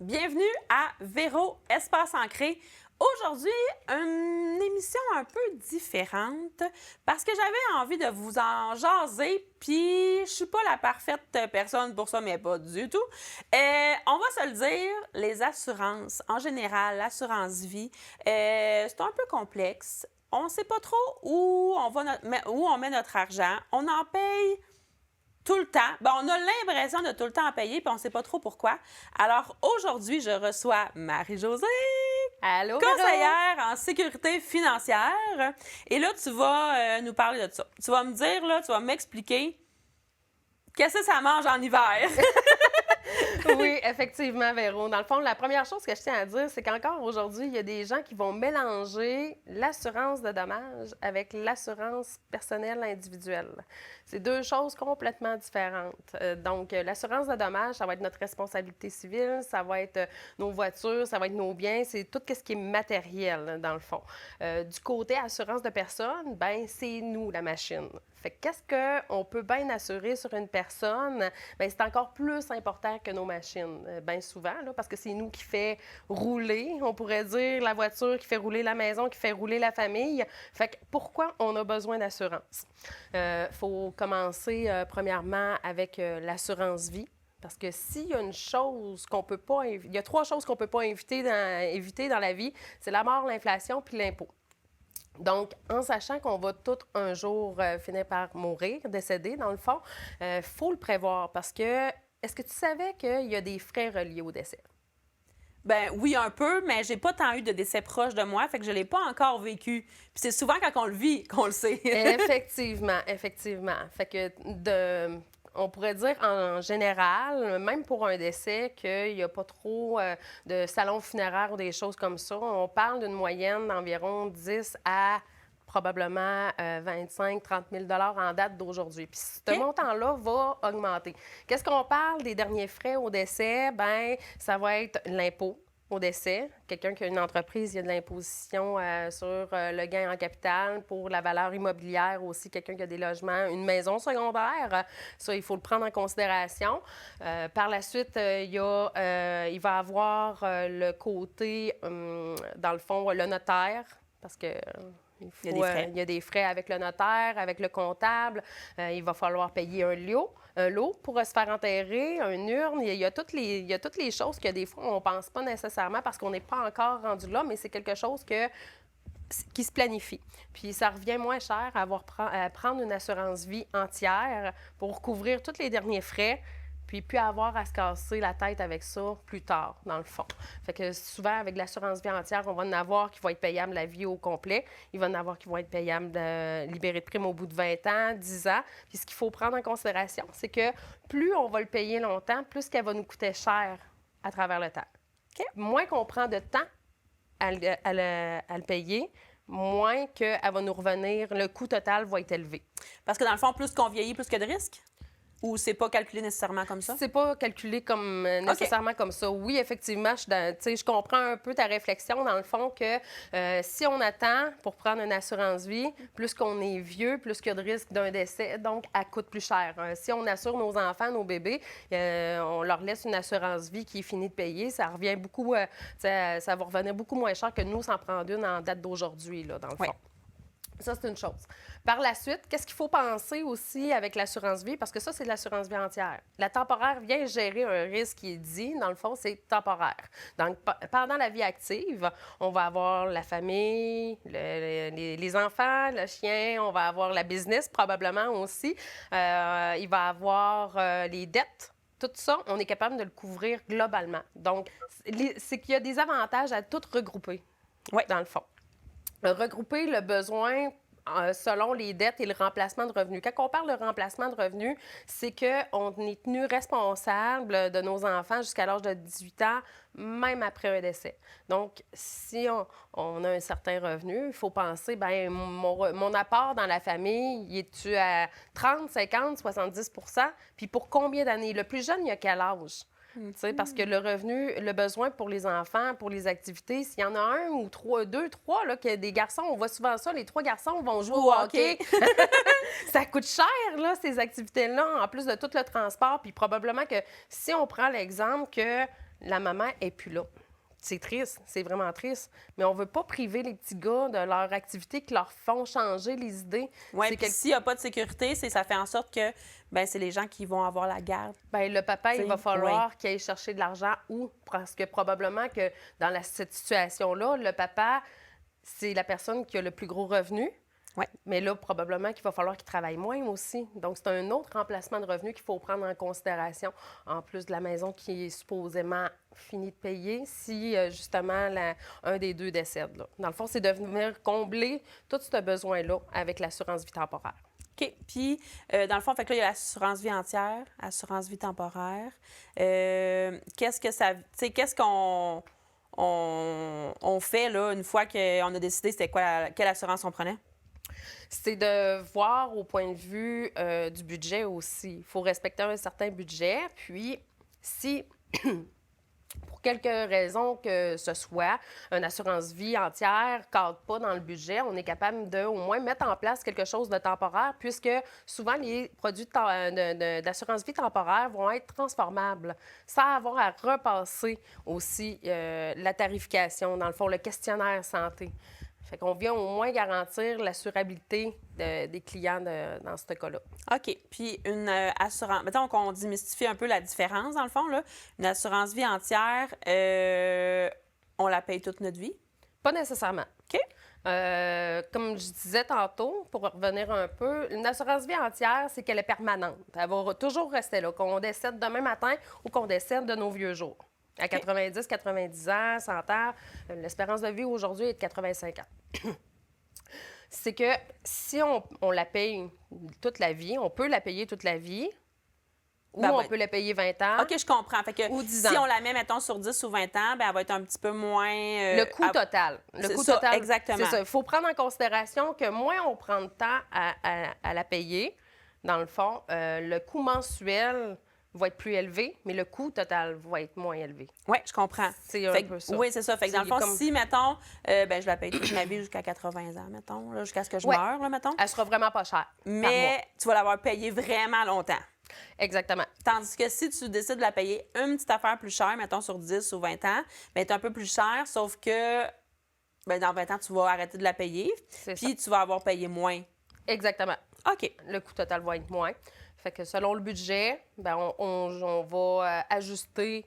bienvenue à Véro Espace Ancré. Aujourd'hui, une émission un peu différente parce que j'avais envie de vous en jaser, puis je suis pas la parfaite personne pour ça, mais pas du tout. On va se le dire, les assurances, en général, l'assurance vie, c'est un peu complexe. On ne sait pas trop où on met notre argent. On en paye tout le temps. Ben, on a l'impression de tout le temps en payer, puis on ne sait pas trop pourquoi. Alors aujourd'hui, je reçois Marie-Josée, Allô, Véro? conseillère en sécurité financière. Et là, tu vas nous parler de ça. Tu vas me dire, là, tu vas m'expliquer qu'est-ce que ça mange en hiver. Oui, effectivement, Véro. Dans le fond, la première chose que je tiens à dire, c'est qu'encore aujourd'hui, il y a des gens qui vont mélanger l'assurance de dommages avec l'assurance personnelle individuelle. C'est deux choses complètement différentes. Donc, l'assurance de dommages, ça va être notre responsabilité civile, ça va être nos voitures, ça va être nos biens, c'est tout ce qui est matériel, dans le fond. Du côté assurance de personne, ben c'est nous, la machine. Fait que qu'est-ce qu'on peut bien assurer sur une personne? Bien, c'est encore plus important que nos machines, bien souvent, là, parce que c'est nous qui fait rouler, on pourrait dire, la voiture, qui fait rouler la maison, qui fait rouler la famille. Fait que pourquoi on a besoin d'assurance? Faut commencer, premièrement, avec l'assurance vie. Parce que s'il y a une chose qu'on peut pas... Il y a trois choses qu'on peut pas éviter dans la vie, c'est la mort, l'inflation puis l'impôt. Donc, en sachant qu'on va tout un jour finir par mourir, décéder, dans le fond, faut le prévoir parce que, est-ce que tu savais qu'il y a des frais reliés au décès? Ben oui, un peu, mais j'ai pas tant eu de décès proche de moi, fait que je l'ai pas encore vécu. Puis c'est souvent quand on le vit qu'on le sait. Effectivement, effectivement. Fait que on pourrait dire en général, même pour un décès, qu'il n'y a pas trop de salons funéraires ou des choses comme ça. On parle d'une moyenne d'environ 10 à probablement 25-30 000 en date d'aujourd'hui. Puis ce montant-là va augmenter. Qu'est-ce qu'on parle des derniers frais au décès? Bien, ça va être l'impôt au décès. Quelqu'un qui a une entreprise, il y a de l'imposition sur le gain en capital. Pour la valeur immobilière aussi, quelqu'un qui a des logements, une maison secondaire, ça, il faut le prendre en considération. Par la suite, il va avoir le côté, dans le fond, le notaire, parce que... Il y a des frais avec le notaire, avec le comptable. Il va falloir payer un lot pour se faire enterrer, une urne. Il y a toutes les choses que des fois, on ne pense pas nécessairement parce qu'on n'est pas encore rendu là, mais c'est quelque chose qui se planifie. Puis ça revient moins cher à prendre une assurance vie entière pour couvrir tous les derniers frais, puis plus avoir à se casser la tête avec ça plus tard, dans le fond. Fait que souvent, avec l'assurance vie entière, on va en avoir qui vont être payables la vie au complet. Il va en avoir qui vont être payables libérés de prime au bout de 20 ans, 10 ans. Puis ce qu'il faut prendre en considération, c'est que plus on va le payer longtemps, plus qu'elle va nous coûter cher à travers le temps. Okay? Moins qu'on prend de temps à le payer, moins qu'elle va nous revenir, le coût total va être élevé. Parce que dans le fond, plus qu'on vieillit, plus qu'il y a de risques? Ou c'est pas calculé nécessairement comme ça? C'est pas calculé comme nécessairement comme ça. Oui, effectivement, je comprends un peu ta réflexion dans le fond que si on attend pour prendre une assurance vie, plus qu'on est vieux, plus qu'il y a de risque d'un décès, donc elle coûte plus cher. Si on assure nos enfants, nos bébés, on leur laisse une assurance vie qui est finie de payer, ça revient beaucoup, ça va revenir beaucoup moins cher que nous s'en prendre une en date d'aujourd'hui, là, dans le fond. Oui. Ça, c'est une chose. Par la suite, qu'est-ce qu'il faut penser aussi avec l'assurance vie? Parce que ça, c'est de l'assurance vie entière. La temporaire vient gérer un risque qui est dit, dans le fond, c'est temporaire. Donc, pendant la vie active, on va avoir la famille, les enfants, le chien, on va avoir la business probablement aussi. Il va avoir les dettes. Tout ça, on est capable de le couvrir globalement. Donc, c'est qu'il y a des avantages à tout regrouper, dans le fond. Regrouper le besoin selon les dettes et le remplacement de revenus. Quand on parle de remplacement de revenus, c'est qu'on est tenu responsable de nos enfants jusqu'à l'âge de 18 ans, même après un décès. Donc, si on a un certain revenu, il faut penser, bien, mon apport dans la famille, il est-tu à 30, 50, 70 %? Puis pour combien d'années? Le plus jeune, il a quel âge? Tu sais, parce que le revenu, le besoin pour les enfants, pour les activités, s'il y en a un ou trois, deux, trois, là, que des garçons, on voit souvent ça, les 3 garçons vont jouer au hockey. Ça coûte cher, là, ces activités-là, en plus de tout le transport. Puis probablement que si on prend l'exemple que la maman n'est plus là, c'est triste, c'est vraiment triste. Mais on ne veut pas priver les petits gars de leur activité qui leur font changer les idées. Oui, puis s'il n'y a pas de sécurité, ça fait en sorte que c'est les gens qui vont avoir la garde. Bien, le papa, il va falloir qu'il aille chercher de l'argent ou parce que probablement que dans cette situation-là, le papa, c'est la personne qui a le plus gros revenu. Ouais. Mais là, probablement qu'il va falloir qu'il travaille moins aussi. Donc, c'est un autre remplacement de revenus qu'il faut prendre en considération, en plus de la maison qui est supposément finie de payer, si justement un des deux décède. Là. Dans le fond, c'est de venir combler tout ce besoin-là avec l'assurance vie temporaire. OK. Puis, dans le fond, fait que là, il y a l'assurance vie entière, assurance vie temporaire. Qu'est-ce que ça... Tu sais, qu'est-ce qu'on on fait, là, une fois qu'on a décidé c'était quoi, quelle assurance on prenait? C'est de voir au point de vue du budget aussi. Il faut respecter un certain budget. Puis, si, pour quelque raison que ce soit, une assurance vie entière ne cadre pas dans le budget, on est capable de au moins mettre en place quelque chose de temporaire, puisque souvent, les produits d'assurance vie temporaire vont être transformables, sans avoir à repasser aussi la tarification, dans le fond, le questionnaire santé. Fait qu'on vient au moins garantir l'assurabilité des clients dans ce cas-là. OK. Puis une assurance... Mettons qu'on démystifie un peu la différence, dans le fond, là. Une assurance vie entière, on la paye toute notre vie? Pas nécessairement. OK. Comme je disais tantôt, pour revenir un peu, une assurance vie entière, c'est qu'elle est permanente. Elle va toujours rester là, qu'on décède demain matin ou qu'on décède de nos vieux jours. À 90, 90 ans, 100 ans, l'espérance de vie aujourd'hui est de 85 ans. C'est que si on la paye toute la vie, on peut la payer toute la vie, ou on peut la payer 20 ans. OK, je comprends. Fait que ou 10 ans. Si on la met, mettons, sur 10 ou 20 ans, elle va être un petit peu moins... le coût total. Le coût total. Exactement. C'est ça. Il faut prendre en considération que moins on prend de temps à la payer, dans le fond, le coût mensuel va être plus élevé, mais le coût total va être moins élevé. Oui, je comprends. C'est un peu ça. Oui, c'est ça. Fait que dans le fond, si, mettons, je la paye toute ma vie jusqu'à 80 ans, mettons, là, jusqu'à ce que je meure, là, mettons. Elle sera vraiment pas chère. Mais tu vas l'avoir payée vraiment longtemps. Exactement. Tandis que si tu décides de la payer une petite affaire plus chère, mettons sur 10 ou 20 ans, bien, elle est un peu plus chère, sauf que dans 20 ans, tu vas arrêter de la payer, puis tu vas avoir payé moins. Exactement. OK. Le coût total va être moins. Fait que selon le budget, on va ajuster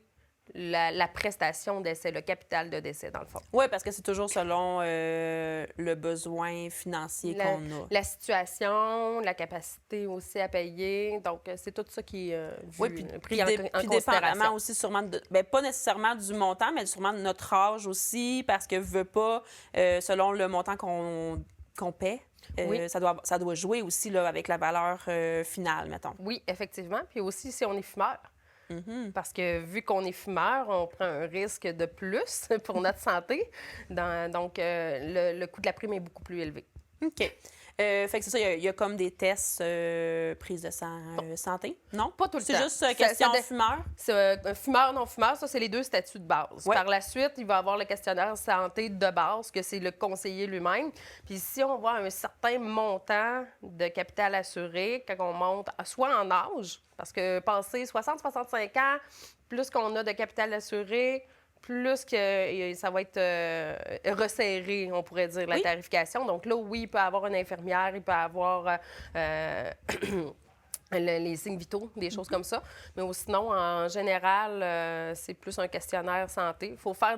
la prestation d'essai, le capital de décès, dans le fond. Oui, parce que c'est toujours selon le besoin financier qu'on a. La situation, la capacité aussi à payer. Donc, c'est tout ça qui est pris en considération. Dépendamment aussi sûrement, pas nécessairement du montant, mais sûrement de notre âge aussi, parce que veut pas, selon le montant qu'on paie, ça doit jouer aussi là, avec la valeur finale, mettons. Oui, effectivement. Puis aussi, si on est fumeur. Parce que vu qu'on est fumeur, on prend un risque de plus pour notre santé. Donc, le coût de la prime est beaucoup plus élevé. OK. Fait que c'est ça, il y a comme des tests prise de sang santé, non? Pas tout le temps. C'est juste question fumeur? Fumeur, non-fumeur, ça, c'est les deux statuts de base. Ouais. Par la suite, il va y avoir le questionnaire santé de base, que c'est le conseiller lui-même. Puis si on voit un certain montant de capital assuré, quand on monte soit en âge, parce que passer 60-65 ans, plus qu'on a de capital assuré, plus que ça va être resserré, on pourrait dire, la tarification. Donc là, oui, il peut y avoir une infirmière, il peut y avoir les signes vitaux, des choses comme ça. Mais sinon, en général, c'est plus un questionnaire santé. Il faut faire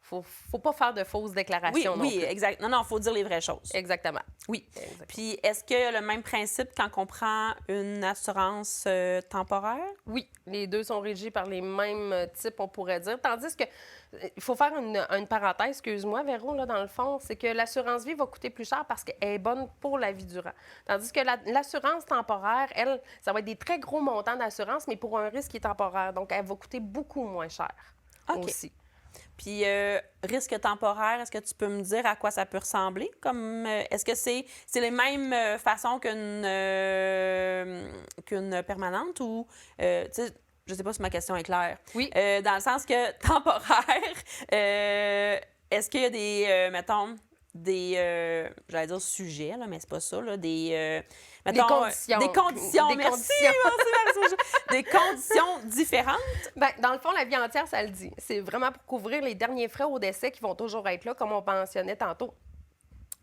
faut pas faire de fausses déclarations non plus. Oui, exact. Non, il faut dire les vraies choses. Exactement. Oui. Exactement. Puis, est-ce qu'il y a le même principe quand on prend une assurance temporaire? Oui, les deux sont régis par les mêmes types, on pourrait dire. Tandis que, il faut faire une parenthèse, excuse-moi, Véro, là, dans le fond, c'est que l'assurance vie va coûter plus cher parce qu'elle est bonne pour la vie durant. Tandis que l'assurance temporaire, elle, ça va être des très gros montants d'assurance, mais pour un risque qui est temporaire. Donc, elle va coûter beaucoup moins cher aussi. Puis, risque temporaire, est-ce que tu peux me dire à quoi ça peut ressembler? Est-ce que c'est les mêmes façons qu'une permanente ou, je sais pas si ma question est claire. Oui. Dans le sens que temporaire, est-ce qu'il y a des, mettons, j'allais dire sujets, là, mais c'est pas ça, là, mettons, conditions. Des conditions, Des merci, conditions. merci, des conditions différentes. Bien, dans le fond, la vie entière, ça le dit. C'est vraiment pour couvrir les derniers frais au décès qui vont toujours être là, comme on mentionnait tantôt.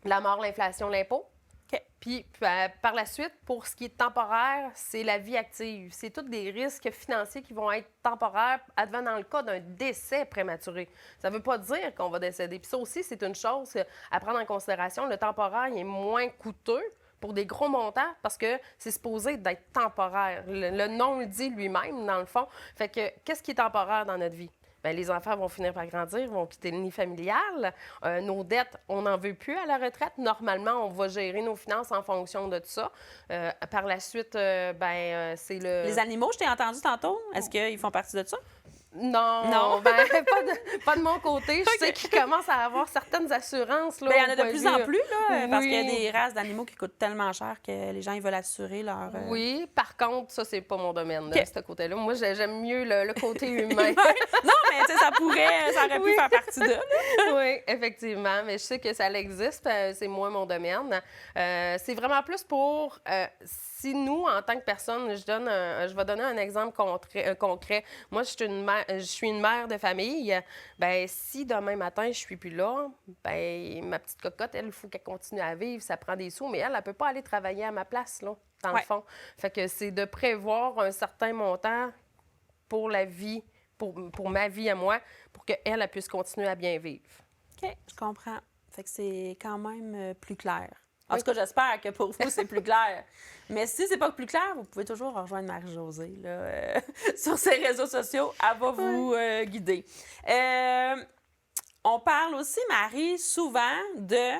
La mort, l'inflation, l'impôt. OK. Puis, par la suite, pour ce qui est temporaire, c'est la vie active. C'est tous des risques financiers qui vont être temporaires, advenant dans le cas d'un décès prématuré. Ça ne veut pas dire qu'on va décéder. Puis ça aussi, c'est une chose à prendre en considération. Le temporaire, il est moins coûteux pour des gros montants parce que c'est supposé d'être temporaire. Le nom le dit lui-même, dans le fond. Fait que, qu'est-ce qui est temporaire dans notre vie? Bien, les enfants vont finir par grandir, vont quitter le nid familial. Nos dettes, on n'en veut plus à la retraite. Normalement, on va gérer nos finances en fonction de tout ça. Par la suite, c'est le... Les animaux, je t'ai entendu tantôt. Est-ce qu'ils font partie de ça? Non. Ben, pas de mon côté. Je sais qu'ils commencent à avoir certaines assurances. Là, bien, il y en a de plus en plus, là, parce Oui. qu'il y a des races d'animaux qui coûtent tellement cher que les gens ils veulent assurer leur... Oui, par contre, ça, c'est pas mon domaine, OK. ce côté-là. Moi, j'aime mieux le côté humain. Non, mais tu sais, ça aurait pu faire partie de... Oui, effectivement. Mais je sais que ça existe. C'est moins mon domaine. C'est vraiment plus pour... si nous, en tant que personne, je vais donner un exemple concret. Moi, je suis une mère de famille. Bien, si demain matin, je suis plus là, bien, ma petite cocotte, elle, il faut qu'elle continue à vivre. Ça prend des sous, mais elle ne peut pas aller travailler à ma place, là, dans le fond. Fait que c'est de prévoir un certain montant pour la vie, pour ma vie à moi, pour qu'elle elle puisse continuer à bien vivre. OK, je comprends. Fait que c'est quand même plus clair. En Oui. tout cas, j'espère que pour vous, c'est plus clair. Mais si c'est pas plus clair, vous pouvez toujours rejoindre Marie-Josée là, sur ses réseaux sociaux. Elle va vous guider. On parle aussi, Marie, souvent de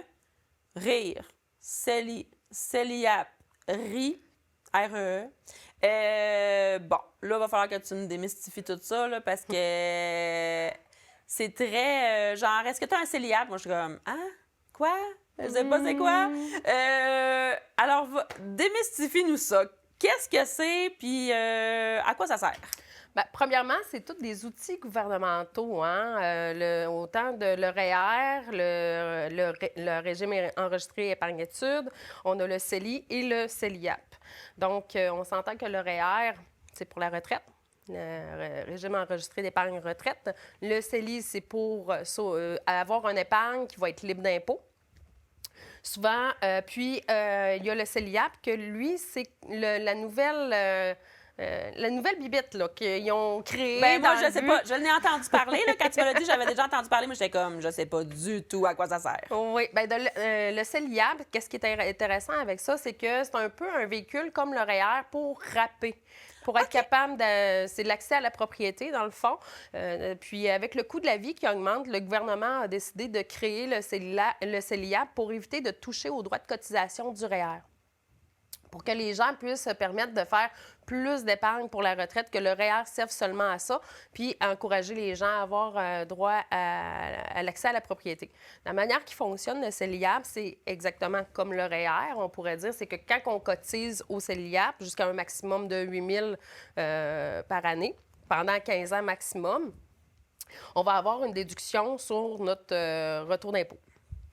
rire. Céliap. R-E-E. Bon, là, il va falloir que tu me démystifies tout ça, là, parce que c'est très... genre, est-ce que tu as un céliap? Moi, je suis comme, hein? Quoi? Je sais pas c'est quoi. Alors, démystifie-nous ça. Qu'est-ce que c'est, puis à quoi ça sert? Bien, premièrement, c'est tous des outils gouvernementaux, hein? Autant de l'EREER, le régime enregistré épargne-études, on a le CELI et le CELIAP. Donc, on s'entend que l'EREER, c'est pour la retraite. Le régime enregistré d'épargne retraite. Le CELI, c'est pour avoir une épargne qui va être libre d'impôt. Souvent, puis il y a le CELIAP, que lui, c'est la nouvelle bibite là, qu'ils ont créée. Ben moi, je sais pas. Je l'ai entendu parler. Là, quand tu me l'as dit, j'avais déjà entendu parler, mais j'étais comme, je sais pas du tout à quoi ça sert. Oui, bien, le CELIAP, qu'est-ce qui est intéressant avec ça, c'est que c'est un peu un véhicule comme le REER pour rapper. Pour être capable de... C'est l'accès à la propriété, dans le fond. Puis, avec le coût de la vie qui augmente, le gouvernement a décidé de créer le CELIAP pour éviter de toucher aux droits de cotisation du REER. Pour que les gens puissent se permettre de faire plus d'épargne pour la retraite, que le REER serve seulement à ça, puis encourager les gens à avoir droit à l'accès à la propriété. La manière qui fonctionne, le CELIAP, c'est exactement comme le REER, on pourrait dire, c'est que quand on cotise au CELIAP, jusqu'à un maximum de 8 000 par année, pendant 15 ans maximum, on va avoir une déduction sur notre retour d'impôt.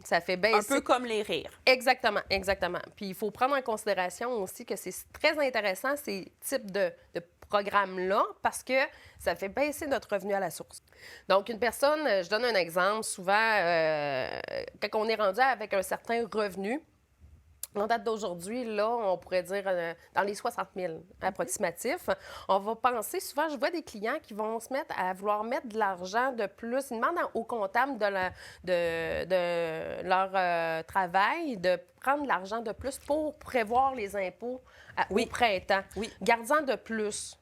Ça fait baisser... Un peu comme les rires. Exactement, exactement. Puis il faut prendre en considération aussi que c'est très intéressant, ces types de programmes-là, parce que ça fait baisser notre revenu à la source. Donc, une personne, je donne un exemple, souvent, quand on est rendu avec un certain revenu, en date d'aujourd'hui, là, on pourrait dire dans les 60 000 approximatifs. On va penser, souvent, je vois des clients qui vont se mettre à vouloir mettre de l'argent de plus. Ils demandent au comptable de leur travail de prendre de l'argent de plus pour prévoir les impôts au printemps. Oui. Gardant de plus.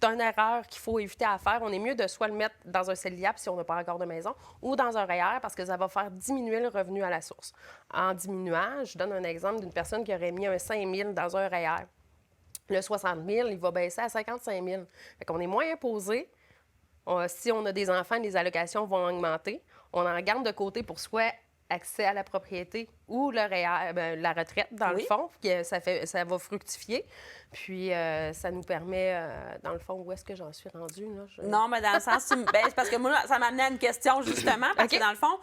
C'est une erreur qu'il faut éviter à faire. On est mieux de soit le mettre dans un CELIAP si on n'a pas encore de maison ou dans un REER parce que ça va faire diminuer le revenu à la source. En diminuant, je donne un exemple d'une personne qui aurait mis un 5 000 dans un REER. Le 60 000, il va baisser à 55 000. Fait qu'on est moins imposé. Si on a des enfants, les allocations vont augmenter. On en garde de côté pour soit accès à la propriété ou le REER, la retraite, dans le Oui. fond, ça va fructifier. Puis, ça nous permet, dans le fond, où est-ce que j'en suis rendue, là? Non, mais dans le sens, ben, c'est parce que moi, ça m'amenait à une question, justement, parce OK. que dans le fond,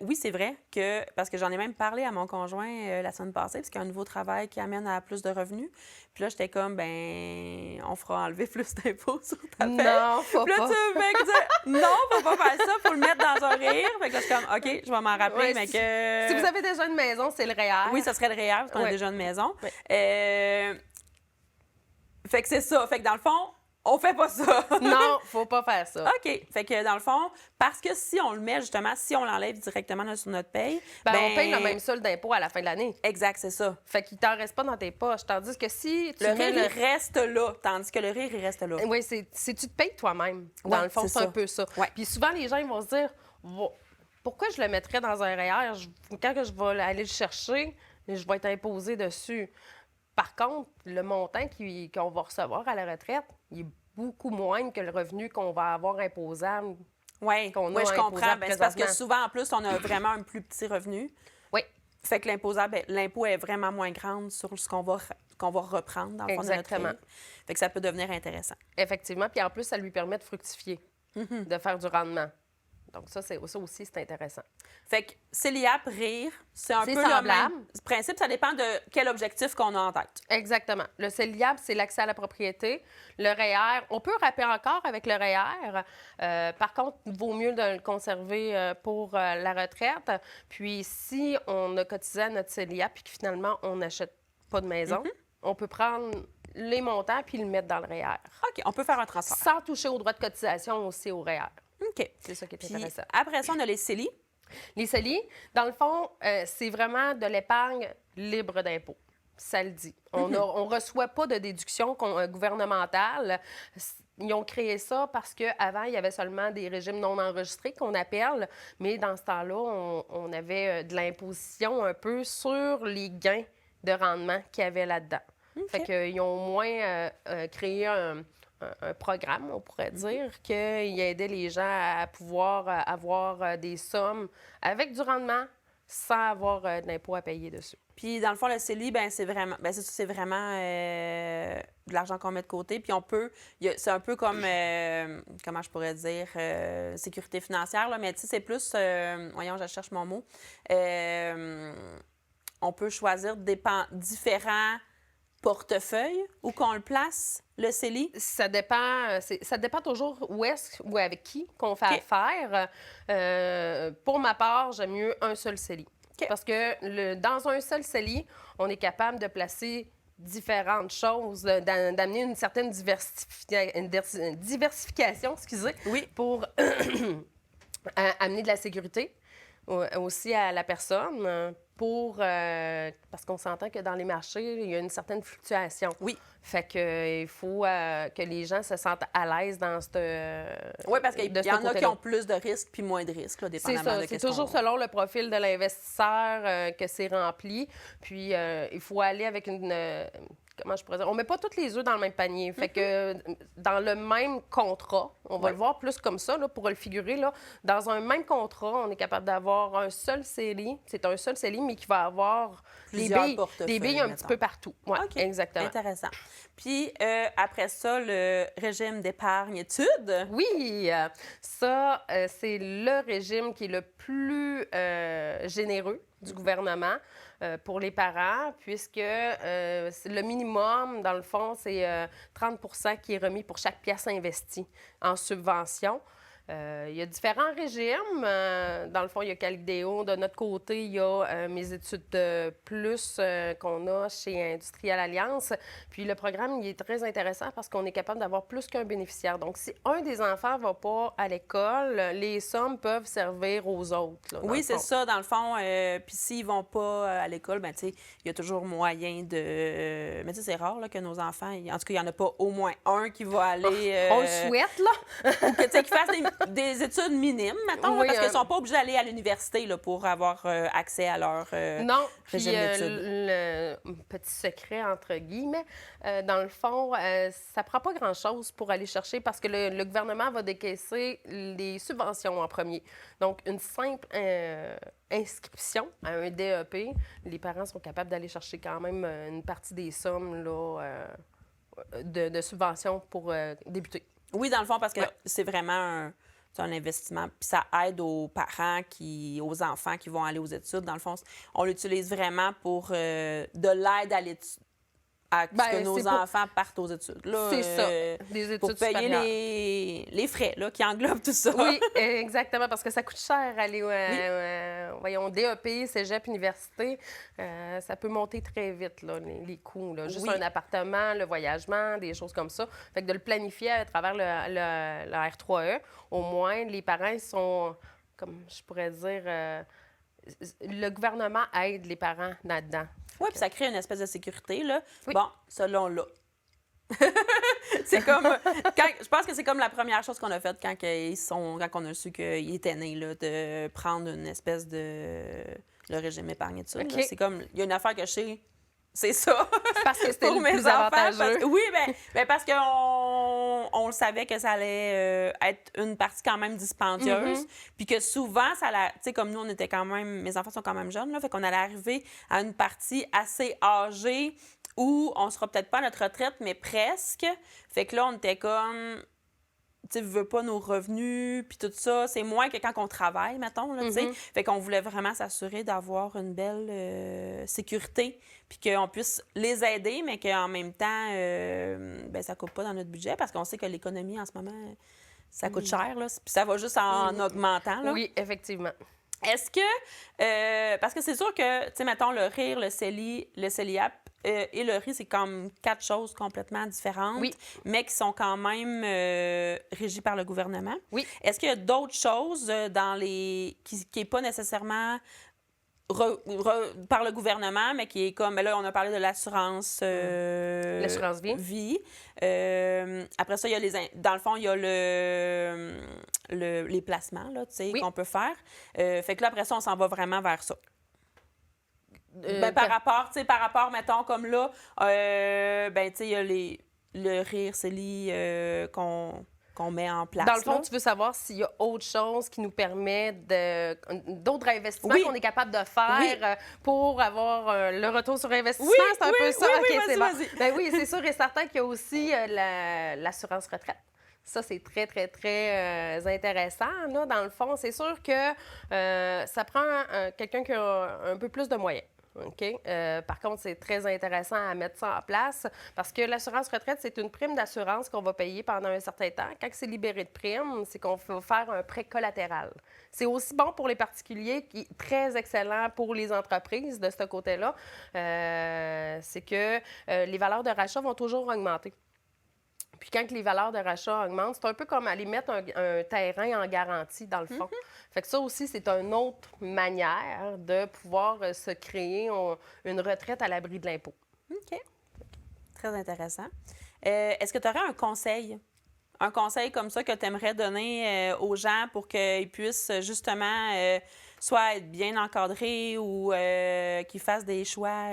oui, c'est vrai que, parce que j'en ai même parlé à mon conjoint la semaine passée, parce qu'il y a un nouveau travail qui amène à plus de revenus. Puis là, j'étais comme, ben, on fera enlever plus d'impôts sur ta paie. Non, faut Puis là, pas. tu me dire, non, faut pas faire ça, faut le mettre dans un rire. Fait que là, je suis comme, OK, je vais m'en rappeler, Ouais, mais que. Si vous avez déjà une maison, c'est le REER. Oui, ça serait le REER, parce qu'on a Ouais. déjà une maison. Ouais. Fait que c'est ça. Fait que dans le fond, on fait pas ça. Non, faut pas faire ça. OK. Fait que dans le fond, parce que si on le met justement, si on l'enlève directement sur notre paye, On paye le même solde d'impôt à la fin de l'année. Exact, c'est ça. Fait qu'il t'en reste pas dans tes poches. Tandis que si tu Le mets rire, il reste là, tandis que le rire, il reste là. Oui, c'est tu te payes toi-même. Ouais, Dans le fond, c'est c'est ça. un peu ça. Ouais. Puis souvent, les gens ils vont se dire pourquoi je le mettrais dans un REER? Quand que je vais aller le chercher, je vais être imposé dessus. Par contre, le montant qu'on va recevoir à la retraite, il est beaucoup moins que le revenu qu'on va avoir imposable. Oui, Qu'on a je comprends. imposable Ben, c'est parce que présentement. souvent, en plus, on a vraiment un plus petit revenu. Oui, Fait que l'impôt est vraiment moins grande sur ce qu'on va reprendre dans le fond de notre Exactement. rire. Fait que ça peut devenir intéressant. effectivement. Puis en plus, ça lui permet de fructifier, Mm-hmm. de faire du rendement. Donc ça aussi, c'est intéressant. Fait que CELIAP, rire, c'est un C'est peu le semblable. même principe. Ça dépend de quel objectif qu'on a en tête. Exactement. Le CELIAP, c'est l'accès à la propriété. Le REER, on peut rapper encore avec le REER. Par contre, il vaut mieux de le conserver pour la retraite. Puis, si on a cotisé à notre CELIAP et que finalement, on n'achète pas de maison, on peut prendre les montants puis le mettre dans le REER. OK, on peut faire un transfert. Sans toucher aux droits de cotisation aussi au REER. OK. C'est ça qui est Puis intéressant. après ça, on a les CELI. Les CELI, dans le fond, c'est vraiment de l'épargne libre d'impôt. Ça le dit. On ne reçoit pas de déduction gouvernementale. Ils ont créé ça parce qu'avant, il y avait seulement des régimes non enregistrés qu'on appelle, mais dans ce temps-là, on avait de l'imposition un peu sur les gains de rendement qu'il y avait là-dedans. Fait qu'ils ont au moins créé un programme, on pourrait dire, qu'il aidait les gens à pouvoir avoir des sommes avec du rendement sans avoir de l'impôt à payer dessus. Puis dans le fond, le CELI, ben c'est vraiment, c'est vraiment de l'argent qu'on met de côté. Puis on peut, c'est un peu comme, comment je pourrais dire, sécurité financière, là, mais tu sais, c'est plus, voyons, je cherche mon mot. On peut choisir différents portefeuilles où qu'on le place, le CELI. Ça dépend toujours où est-ce ou avec qui qu'on fait OK. affaire. Pour ma part, j'aime mieux un seul CELI. OK. Parce que dans un seul CELI, on est capable de placer différentes choses, d'amener une certaine diversification, excusez, Oui. pour amener de la sécurité aussi à la personne. Parce qu'on s'entend que dans les marchés, il y a une certaine fluctuation. Oui. Fait que il faut que les gens se sentent à l'aise dans cette Oui, parce qu'il de y ce en a qui côté-là. ont plus de risques puis moins de risques, là, C'est dépendamment ça, de c'est qu'est-ce toujours qu'on... selon le profil de l'investisseur que c'est rempli. Puis il faut aller avec comment je pourrais dire? On met pas tous les œufs dans le même panier. Fait que dans le même contrat, on va le voir plus comme ça, là, pour le figurer, là, dans un même contrat, on est capable d'avoir un seul CELI. C'est un seul CELI, mais qui va avoir Plusieurs des portefeuilles, billes un mettons. petit peu partout. Oui, OK. exactement. Intéressant. Puis après ça, le régime d'épargne-études. Oui, ça, c'est le régime qui est le plus généreux du gouvernement pour les parents, puisque le minimum, dans le fond, c'est 30 qui est remis pour chaque pièce investie en subvention. Il y a différents régimes. Dans le fond, il y a Calidéo. De notre côté, il y a mes études de plus qu'on a chez Industrial Alliance. Puis le programme, il est très intéressant parce qu'on est capable d'avoir plus qu'un bénéficiaire. Donc, si un des enfants ne va pas à l'école, les sommes peuvent servir aux autres. Là, dans Oui, le c'est fond. ça, dans le fond. Puis s'ils vont pas à l'école, ben tu sais, il y a toujours moyen de... Mais tu sais, c'est rare là, que nos enfants... En tout cas, il n'y en a pas au moins un qui va aller... On le souhaite, là. Ou que, tu sais, des études minimes, mettons, là, Oui, parce qu'ils ne sont pas obligés d'aller à l'université là, pour avoir accès à leur non, puis régime d'études. le petit secret, entre guillemets, dans le fond, ça prend pas grand-chose pour aller chercher parce que le gouvernement va décaisser les subventions en premier. Donc, une simple inscription à un DEP, les parents sont capables d'aller chercher quand même une partie des sommes là, de subventions pour débuter. Oui, dans le fond, parce que Ouais. c'est vraiment c'est un investissement. Puis ça aide aux parents, aux enfants qui vont aller aux études. Dans le fond, on l'utilise vraiment pour de l'aide à l'étude. À ce que nos enfants partent aux études. C'est ça, des études pour payer supérieures. les frais là, qui englobent tout ça. Oui, exactement, parce que ça coûte cher aller voyons, DEP, cégep, université. Ça peut monter très vite, là, les coûts. Là. Juste Oui. un appartement, le voyagement, des choses comme ça. Fait que de le planifier à travers le R3E, au moins, les parents ils sont, comme je pourrais dire, le gouvernement aide les parents là-dedans. Oui, puis ça crée une espèce de sécurité. Là. Oui. Bon, selon là. C'est comme. Je pense que c'est comme la première chose qu'on a faite quand on a su qu'il était né, là, de prendre une espèce de. Le régime épargne études. OK. Là. C'est comme. Il y a une affaire que je sais. C'est ça. Parce que c'était Pour le mes plus enfants, avantageux. oui, ben parce qu'on le savait que ça allait être une partie quand même dispendieuse. Puis que souvent, tu sais, comme nous, on était quand même. Mes enfants sont quand même jeunes, là. Fait qu'on allait arriver à une partie assez âgée où on sera peut-être pas à notre retraite, mais presque. Fait que là, on était comme. Tu sais, veux pas nos revenus, puis tout ça. C'est moins que quand on travaille, mettons, là, tu sais. Fait qu'on voulait vraiment s'assurer d'avoir une belle sécurité, puis qu'on puisse les aider, mais qu'en même temps, ben ça coupe pas dans notre budget, parce qu'on sait que l'économie, en ce moment, ça coûte cher, là. Puis ça va juste en augmentant, là. Oui, effectivement. Est-ce que... parce que c'est sûr que, tu sais, mettons, le RIR, le CELIAP et le RI, c'est comme 4 choses complètement différentes, Oui. mais qui sont quand même régies par le gouvernement. Oui. Est-ce qu'il y a d'autres choses qui n'est pas nécessairement par le gouvernement, mais qui est comme... Là, on a parlé de l'assurance... L'assurance vie. Après ça, il y a dans le fond, il y a les placements, là, tu sais, Oui. qu'on peut faire. Fait que là, après ça, on s'en va vraiment vers ça. Par rapport, mettons, comme là, ben, tu sais, il y a le RIR, CELI qu'on met en place. Dans le fond, là. tu veux savoir s'il y a autre chose qui nous permet d'autres investissements Oui. qu'on est capable de faire Oui. Pour avoir le retour sur investissement. Oui, C'est un peu ça? oui, OK, oui, c'est vas-y, bon. vas-y. Ben oui, c'est sûr et certain qu'il y a aussi l'assurance retraite. Ça, c'est très, très, très intéressant. Là, dans le fond, c'est sûr que ça prend quelqu'un qui a un peu plus de moyens. OK? Par contre, c'est très intéressant à mettre ça en place parce que l'assurance retraite, c'est une prime d'assurance qu'on va payer pendant un certain temps. Quand c'est libéré de prime, c'est qu'on va faire un prêt collatéral. C'est aussi bon pour les particuliers, qui est très excellent pour les entreprises de ce côté-là. C'est que les valeurs de rachat vont toujours augmenter. Puis quand les valeurs de rachat augmentent, c'est un peu comme aller mettre un terrain en garantie, dans le fond. Fait que ça aussi, c'est une autre manière de pouvoir se créer une retraite à l'abri de l'impôt. OK. Très intéressant. Est-ce que tu aurais un conseil? Un conseil comme ça que tu aimerais donner aux gens pour qu'ils puissent justement soit être bien encadrés ou qu'ils fassent des choix...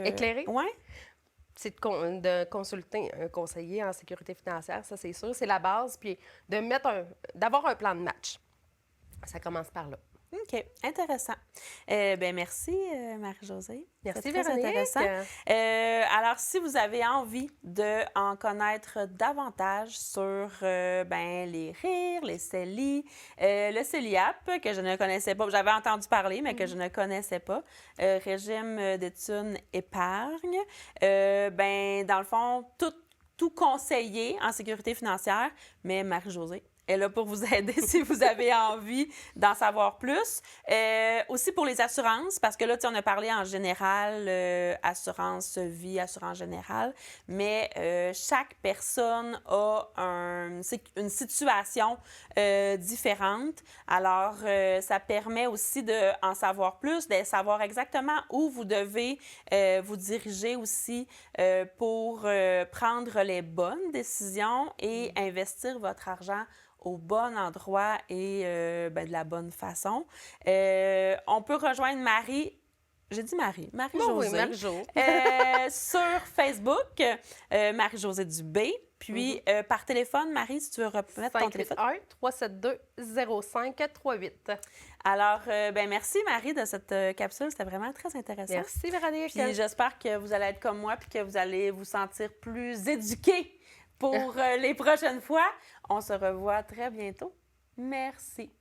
Éclairés? Oui. C'est de consulter un conseiller en sécurité financière, ça c'est sûr, c'est la base, puis d'avoir un plan de match. Ça commence par là. OK, intéressant. Ben merci, Marie-Josée. Merci, C'est très Véronique. intéressant. Alors, si vous avez envie d'en connaître davantage sur les RIR, les CELI, le CELIAP, que je ne connaissais pas, j'avais entendu parler, mais que je ne connaissais pas, régime d'études épargne, dans le fond, tout conseiller en sécurité financière, mais Marie-Josée est là pour vous aider si vous avez envie d'en savoir plus. Aussi pour les assurances, parce que là, on a parlé en général, assurance vie, assurance générale, mais chaque personne a une situation différente. Alors, ça permet aussi d'en savoir plus, de savoir exactement où vous devez vous diriger aussi pour prendre les bonnes décisions et investir votre argent au bon endroit et de la bonne façon. On peut rejoindre Marie. J'ai dit Marie. Marie-Josée. Oui, Marie-Jo. Sur Facebook, Marie-Josée Dubé. Puis, par téléphone, Marie, si tu veux remettre ton téléphone. 581-372-0538. Alors, merci, Marie, de cette capsule. C'était vraiment très intéressant. Merci, Véronique. Puis, j'espère que vous allez être comme moi puis que vous allez vous sentir plus éduqués pour les prochaines fois. On se revoit très bientôt. Merci.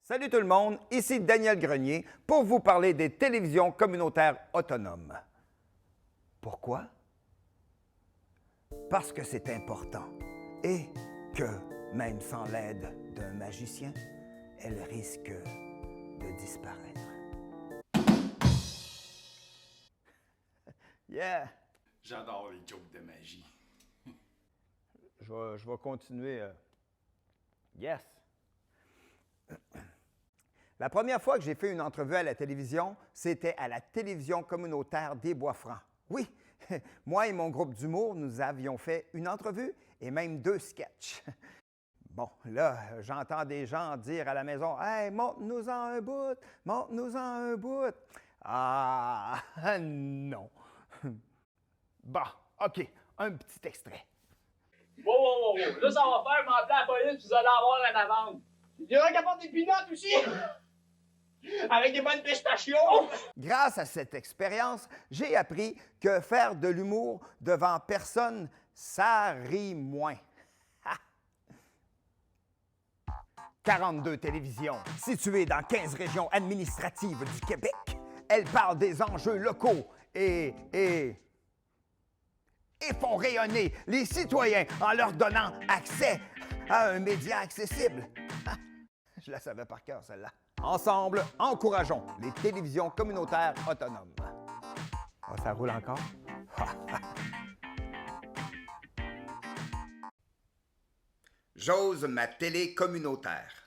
Salut tout le monde, ici Daniel Grenier pour vous parler des télévisions communautaires autonomes. Pourquoi? Parce que c'est important et que, même sans l'aide d'un magicien, elles risquent de disparaître. Yeah! J'adore les jokes de magie. Je vais continuer. Yes! La première fois que j'ai fait une entrevue à la télévision, c'était à la télévision communautaire des Bois-Francs. Oui, moi et mon groupe d'humour, nous avions fait une entrevue et même 2 sketchs. Bon, là, j'entends des gens dire à la maison « Hey, montre-nous-en un bout, montre-nous-en un bout. » Ah, non. Bon, OK, un petit extrait. Wow. Là, ça va faire m'appeler la police, vous allez avoir une amende. Il y en a qui apportent des peanuts aussi! Avec des bonnes pistachios! Grâce à cette expérience, j'ai appris que faire de l'humour devant personne, ça rit moins. 42 télévisions, situées dans 15 régions administratives du Québec. Elles parlent des enjeux locaux et font rayonner les citoyens en leur donnant accès à un média accessible. Je la savais par cœur, celle-là. Ensemble, encourageons les télévisions communautaires autonomes. Oh, ça roule encore? J'ose ma télé communautaire.